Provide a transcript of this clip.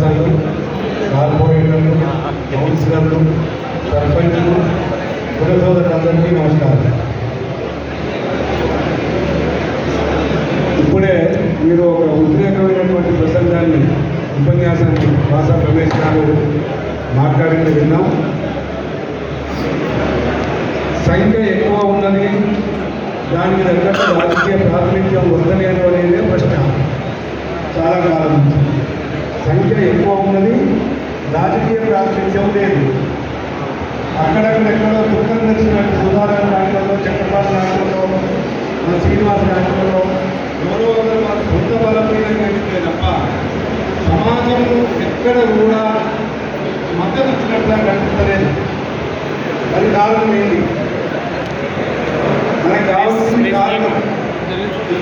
చైర్పర్సన్లు, కార్పొరేటర్లు, కౌన్సిలర్లు, సర్పంచులు, కుల సోదరులందరికీ నమస్కారం. ఇప్పుడే మీరు ఒక ఉద్రేకమైనటువంటి ప్రసంగాన్ని, ఉపన్యాసాన్ని భాషా రమేష్ గారు మాట్లాడింది విన్నాం. సంఖ్య ఎక్కువ ఉన్నది, దానికి తగ్గట్టు రాజకీయ ప్రాతినిధ్యం వస్తలేదు అనేదే ప్రశ్న. చాలా కాలం నుంచి సంఖ్య ఎక్కువ ఉన్నది, రాజకీయ ప్రాతినిధ్యం లేదు. అక్కడక్కడెక్కడో దుఃఖం తెలిసినట్టు సుధాకర్ నాయకుల్లో, చక్రపాణి నాయకుల్లో, మన శ్రీనివాస్ నాయకుల్లో ఎవరో ఒకరు మన సొంత బలం మీద కనిపిస్తే తప్ప సమాజం ఎక్కడ కూడా మద్దతు ఇచ్చినట్లా కనిపిస్తలేదు. అది కారణం ఏంటి?